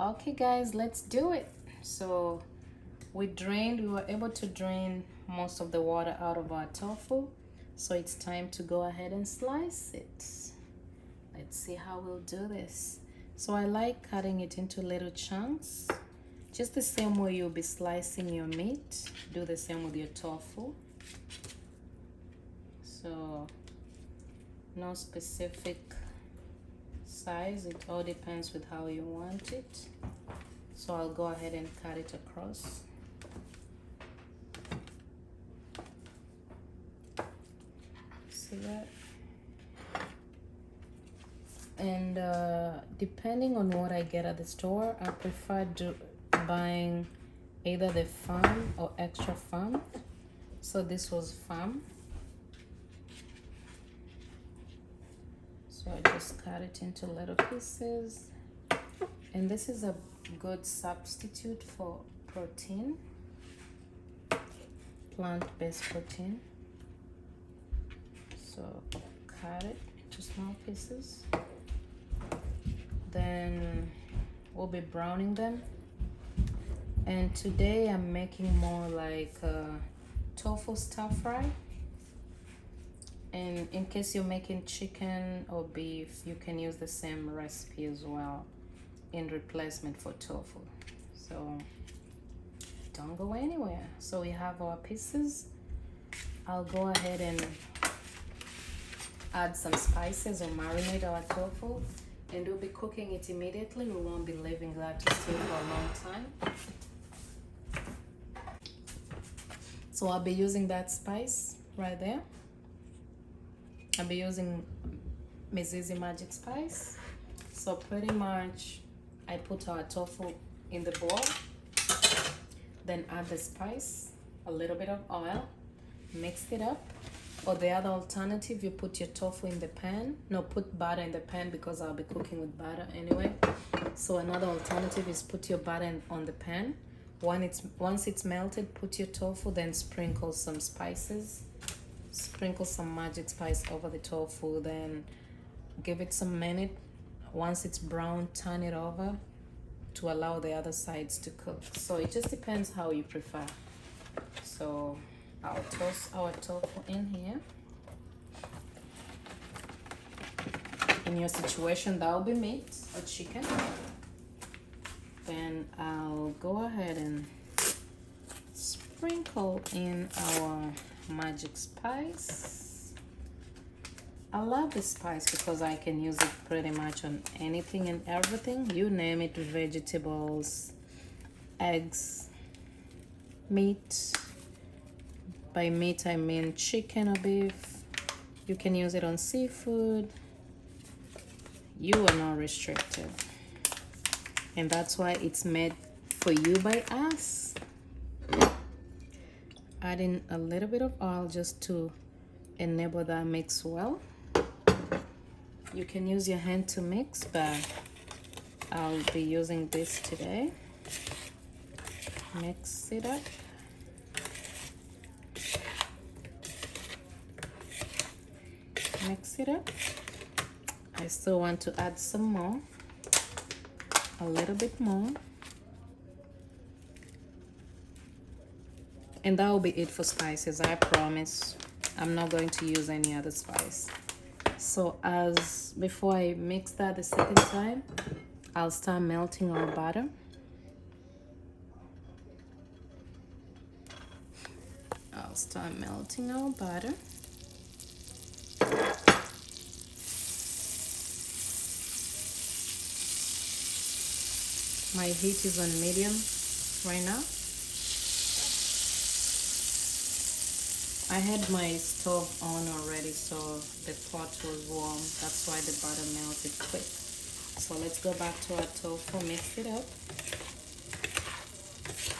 Okay guys, let's do it. So we were able to drain most of the water out of our tofu, so it's time to go ahead and slice it. Let's see how we'll do this. So I like cutting it into little chunks, just the same way you'll be slicing your meat. Do the same with your tofu. So no specific size, it all depends with how you want it. So I'll go ahead and cut it across. See that? And depending on what I get at the store, I prefer buying either the farm or extra farm. So this was farm. So I just cut it into little pieces. And this is a good substitute for protein, plant-based protein. So cut it into small pieces. Then we'll be browning them. And today I'm making more like tofu stir fry. And in case you're making chicken or beef, you can use the same recipe as well in replacement for tofu. So don't go anywhere. So we have our pieces. I'll go ahead and add some spices or marinate our tofu, and we'll be cooking it immediately. We won't be leaving that to stew for a long time. So I'll be using that spice right there. I'll be using Mizizi magic spice. So pretty much I put our tofu in the bowl, then add the spice, a little bit of oil, mix it up. Or the other alternative, you put your tofu in the pan. No, put butter in the pan because I'll be cooking with butter anyway. So another alternative is put your butter on the pan. Once it's melted, put your tofu, then sprinkle some spices. Sprinkle some magic spice over the tofu, then give it some minute. Once it's brown, turn it over to allow the other sides to cook. So it just depends how you prefer. So I'll toss our tofu in here. In your situation, that will be meat or chicken. Then I'll go ahead and sprinkle in our magic spice. I love this spice because I can use it pretty much on anything and everything. You name it, vegetables, eggs, meat. By meat, I mean chicken or beef. You can use it on seafood. You are not restricted. And that's why it's made for you by us. Adding a little bit of oil just to enable that mix well. You can use your hand to mix, but I'll be using this today. Mix it up. Mix it up. I still want to add some more, a little bit more. And that will be it for spices, I promise. I'm not going to use any other spice. So before I mix that the second time, I'll start melting our butter. I'll start melting our butter. My heat is on medium right now. I had my stove on already, so the pot was warm. That's why the butter melted quick. So let's go back to our tofu, mix it up.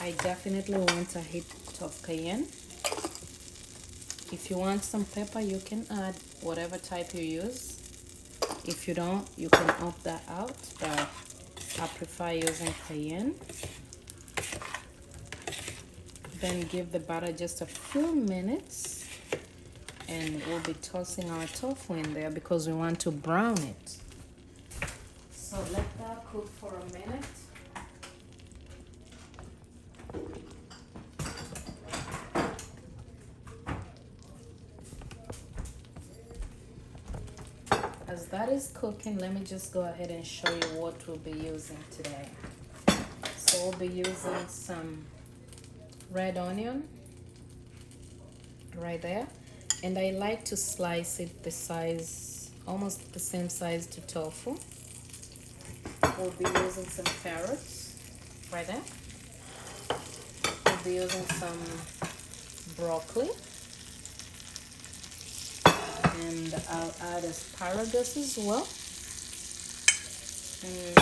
I definitely want a hit of cayenne. If you want some pepper, you can add whatever type you use. If you don't, you can opt that out, but I prefer using cayenne. Then give the butter just a few minutes, and we'll be tossing our tofu in there because we want to brown it. So let that cook for a minute. As that is cooking, let me just go ahead and show you what we'll be using today. So we'll be using some red onion right there, and I like to slice it the size, almost the same size to tofu. We'll be using some carrots right there. We'll be using some broccoli, and I'll add asparagus as well, and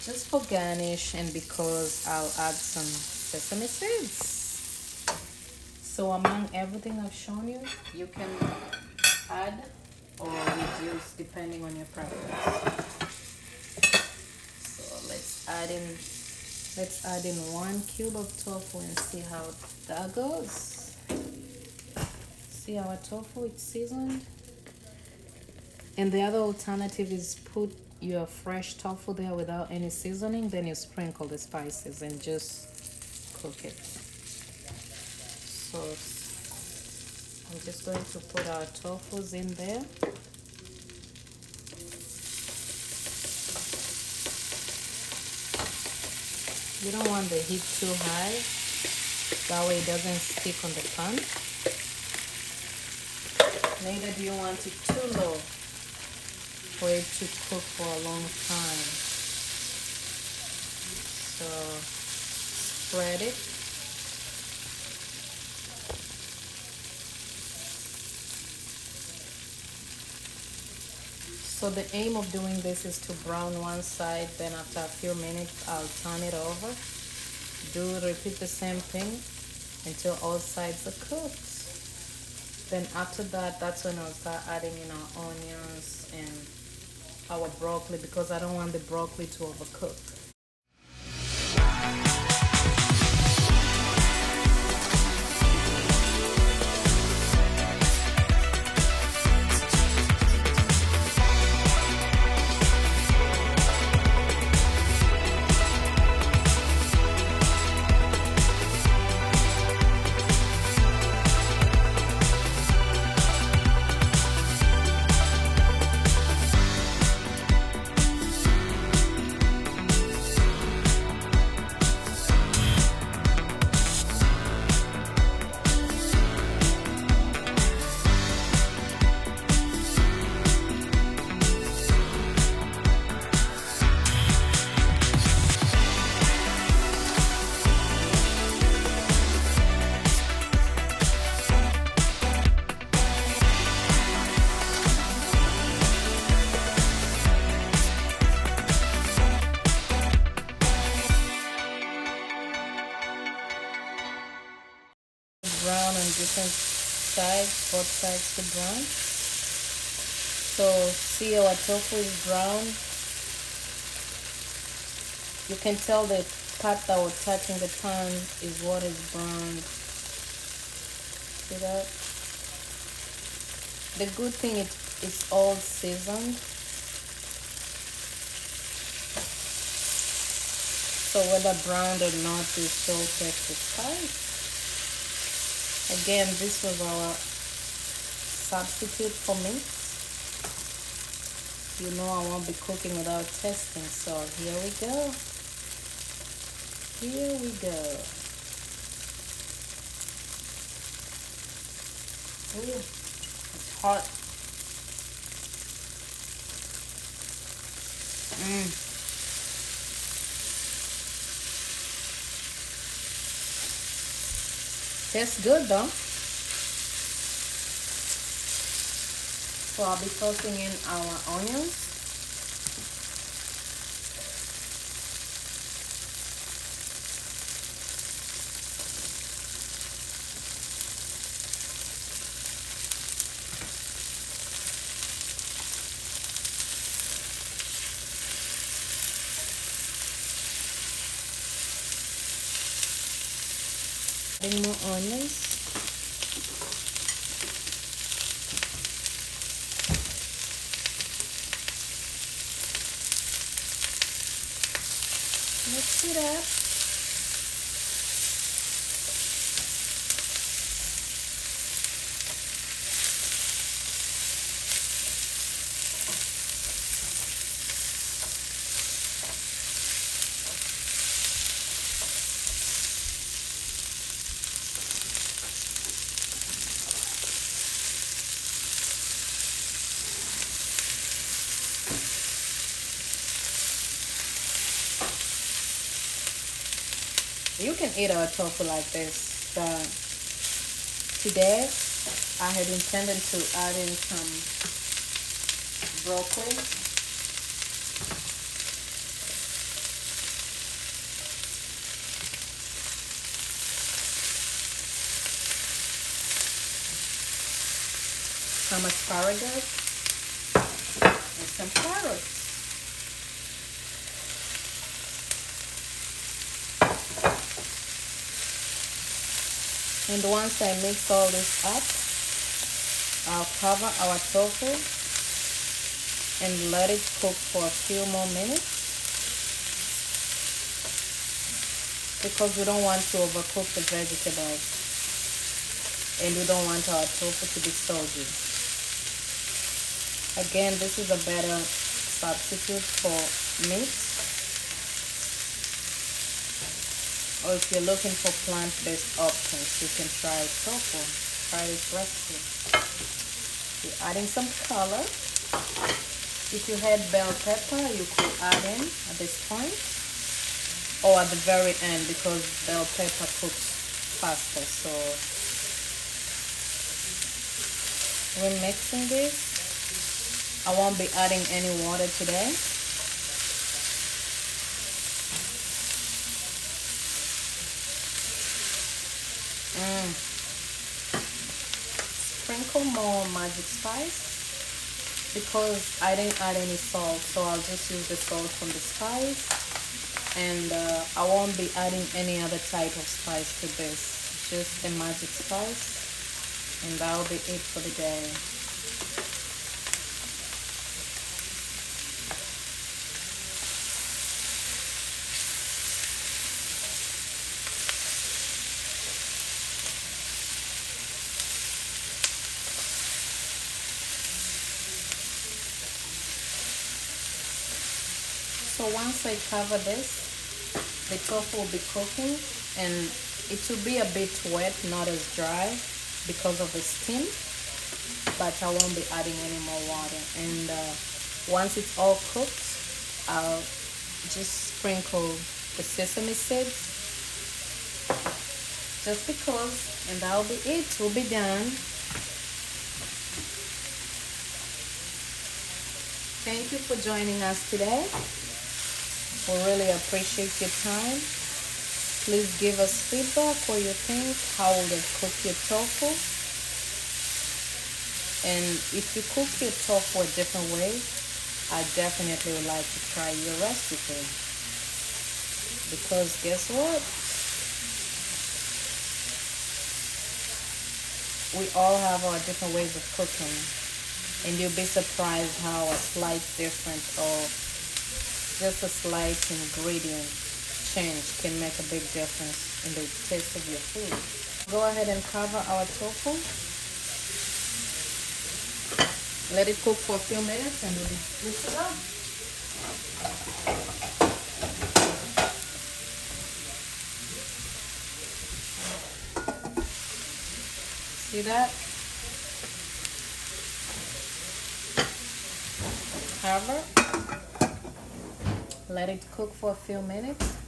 just for garnish, and because I'll add some sesame seeds. So among everything I've shown you, you can add or reduce depending on your preference. So let's add in 1 cube of tofu and see how that goes. See our tofu, it's seasoned. And the other alternative is put your fresh tofu there without any seasoning, then you sprinkle the spices and just cook it. So I'm just going to put our tofus in there. You don't want the heat too high, that way it doesn't stick on the pan. Neither do you want it too low for it to cook for a long time. So spread it. So the aim of doing this is to brown one side, then after a few minutes I'll turn it over. Repeat the same thing until all sides are cooked. Then after that, that's when I'll start adding in our onions and our broccoli, because I don't want the broccoli to overcook. Brown on different sides, both sides to brown. So see, our tofu is brown. You can tell the part that was touching the pan is what is brown. See that? The good thing is it's all seasoned. So whether browned or not, it still takes the spice. Again, this was our substitute for meat. You know I won't be cooking without testing, so here we go. Here we go. Ooh, it's hot. Tastes good though. So I'll be tossing in our onions. Adding more onions. Mix it up. You can eat our tofu like this, but today I had intended to add in some broccoli. Some asparagus and some carrots. And once I mix all this up, I'll cover our tofu and let it cook for a few more minutes because we don't want to overcook the vegetables and we don't want our tofu to be soggy. Again, this is a better substitute for meat. Or if you're looking for plant-based options, you can try tofu. Try this recipe. You're adding some color. If you had bell pepper, you could add in at this point or at the very end because bell pepper cooks faster. So we're mixing this. I won't be adding any water today. Sprinkle more magic spice because I didn't add any salt, so I'll just use the salt from the spice, and I won't be adding any other type of spice to this, just a magic spice, and that'll be it for the day. So once I cover this, the tofu will be cooking and it will be a bit wet, not as dry because of the steam, but I won't be adding any more water. And once it's all cooked, I'll just sprinkle the sesame seeds just because, and that'll be it. We'll be done. Thank you for joining us today. We really appreciate your time. Please give us feedback what you think, how will you cook your tofu. And if you cook your tofu a different way, I definitely would like to try your recipe. Because guess what? We all have our different ways of cooking. And you'll be surprised how a slight difference or just a slight ingredient change can make a big difference in the taste of your food. Go ahead and cover our tofu. Let it cook for a few minutes and we'll be good to go. See that? cover, let it cook for a few minutes,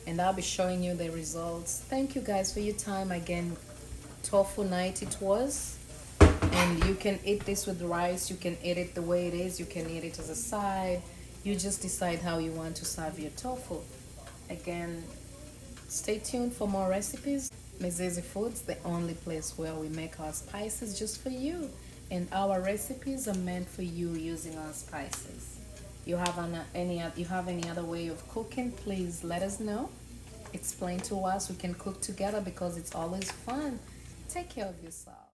and I'll be showing you the results. Thank you guys for your time. Again, tofu night it was. And you can eat this with rice, you can eat it the way it is, you can eat it as a side. You just decide how you want to serve your tofu. Again, stay tuned for more recipes. Mizizi Foods, the only place where we make our spices just for you. And our recipes are meant for you using our spices. You have any other way of cooking, please let us know. Explain to us. We can cook together because it's always fun. Take care of yourself.